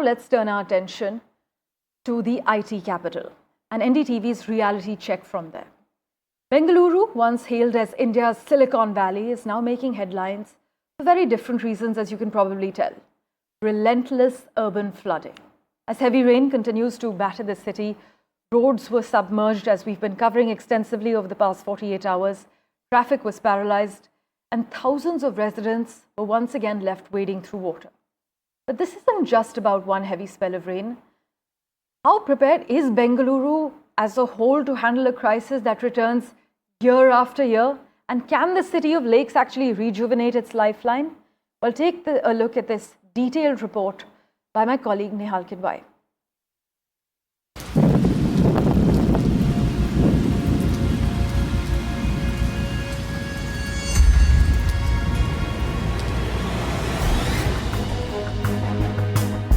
Let's turn our attention to the IT capital and NDTV's reality check from there. Bengaluru, once hailed as India's Silicon Valley, is now making headlines for very different reasons, as you can probably tell. Relentless urban flooding. As heavy rain continues to batter the city, roads were submerged, as we've been covering extensively over the past 48 hours. Traffic was paralyzed, and thousands of residents were once again left wading through water. But this isn't just about one heavy spell of rain. How prepared is Bengaluru as a whole to handle a crisis that returns year after year? And can the city of lakes actually rejuvenate its lifeline? Well, take a look at this detailed report by my colleague Nehal Kidwai.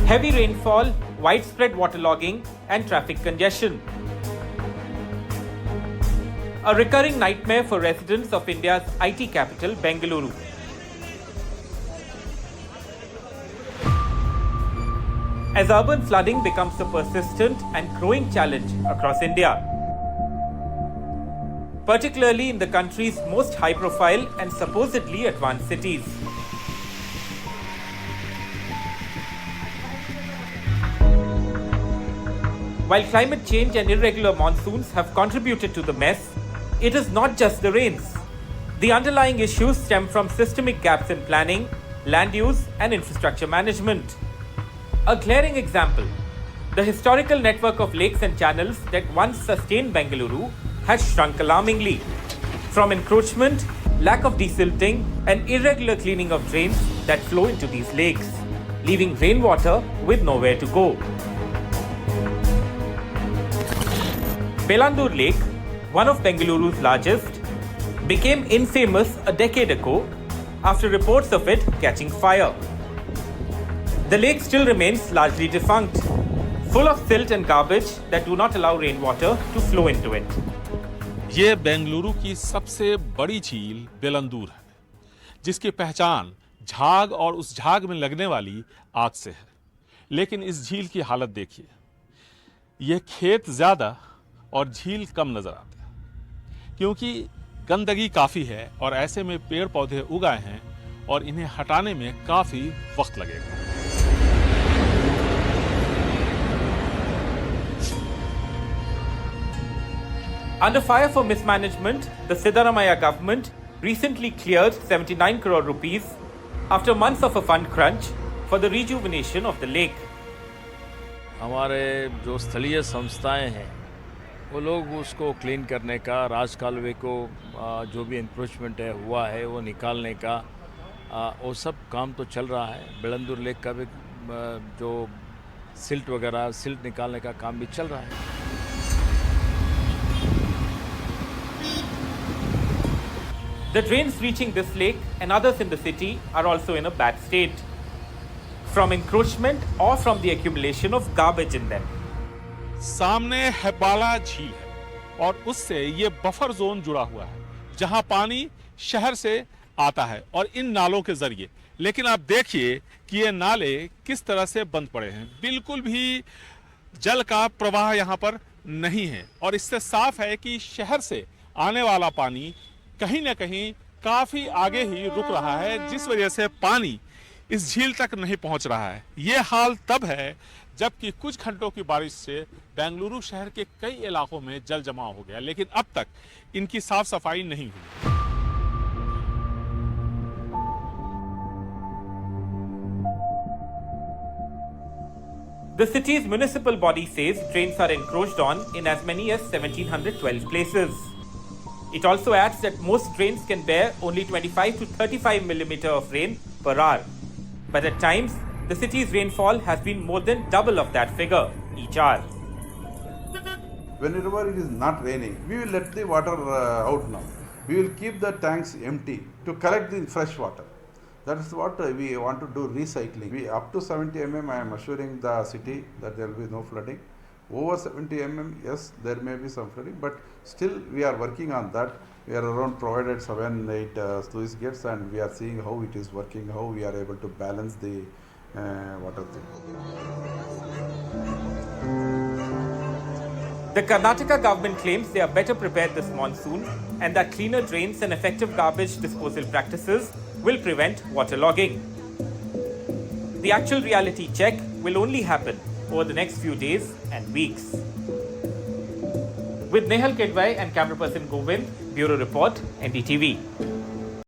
Heavy rainfall, widespread waterlogging and traffic congestion. A recurring nightmare for residents of India's IT capital, Bengaluru. As urban flooding becomes a persistent and growing challenge across India, particularly in the country's most high-profile and supposedly advanced cities. While climate change and irregular monsoons have contributed to the mess, it is not just the rains. The underlying issues stem from systemic gaps in planning, land use, and infrastructure management. A glaring example: the historical network of lakes and channels that once sustained Bengaluru has shrunk alarmingly. From encroachment, lack of desilting, and irregular cleaning of drains that flow into these lakes, leaving rainwater with nowhere to go. Belandur Lake, one of Bengaluru's largest, became infamous a decade ago after reports of it catching fire. The lake still remains largely defunct, full of silt and garbage that do not allow rainwater to flow into it. ये बेंगलुरु की सबसे बड़ी झील बेलंदूर है, जिसकी पहचान झाग और उस झाग में लगने वाली आग से है। लेकिन इस झील की हालत देखिए, यह खेत ज्यादा और झील कम नजर आते हैं, क्योंकि गंदगी काफी है और ऐसे में पेड़ पौधे उगाए हैं और इन्हें हटाने में काफी वक्त लगेगा। Under fire for mismanagement, the Siddaramaiah government recently cleared 79 crore rupees after months of a fund crunch for the rejuvenation of the lake. हमारे जो स्थलीय संस्थाएं हैं, वो लोग उसको क्लीन करने का, राज कालवे को जो भी इंक्रोचमेंट हुआ है वो निकालने का वो सब काम तो चल रहा है। बेलंदूर लेक का भी जो सिल्ट निकालने का काम भी चल रहा है। The drains reaching this lake and others in the city are also in a bad state, from encroachment or from the accumulation of garbage in them. सामने हैबाला झील है और उससे ये बफर जोन जुड़ा हुआ है, जहां पानी शहर से आता है और इन नालों के जरिए। लेकिन आप देखिए कि ये नाले किस तरह से बंद पड़े हैं, बिल्कुल भी जल का प्रवाह यहाँ पर नहीं है और इससे साफ है कि शहर से आने वाला पानी कहीं ना कहीं काफी आगे ही रुक रहा है, जिस वजह से पानी इस झील तक नहीं पहुंच रहा है। ये हाल तब है जबकि कुछ घंटों की बारिश से बेंगलुरु शहर के कई इलाकों में जल जमाव हो गया, लेकिन अब तक इनकी साफ सफाई नहीं हुई। The city's municipal body says drains are encroached on in as many as 1,712 places. It also adds that most drains can bear only 25 to 35 millimeter of rain per hour. But at times, the city's rainfall has been more than double of that figure each hour. Whenever it is not raining, we will let the water out now. We will keep the tanks empty to collect the fresh water. That is what we want to do, recycling. Up to 70 mm, I am assuring the city that there will be no flooding. Over 70 mm, yes, there may be some flooding, but still we are working on that. We are around provided 7-8 sluice gates, and we are seeing how it is working, how we are able to balance the water thing. The Karnataka government claims they are better prepared this monsoon and that cleaner drains and effective garbage disposal practices will prevent waterlogging. The actual reality check will only happen over the next few days and weeks. With Nehal Kedwai and camera person Govind, Bureau Report, NDTV.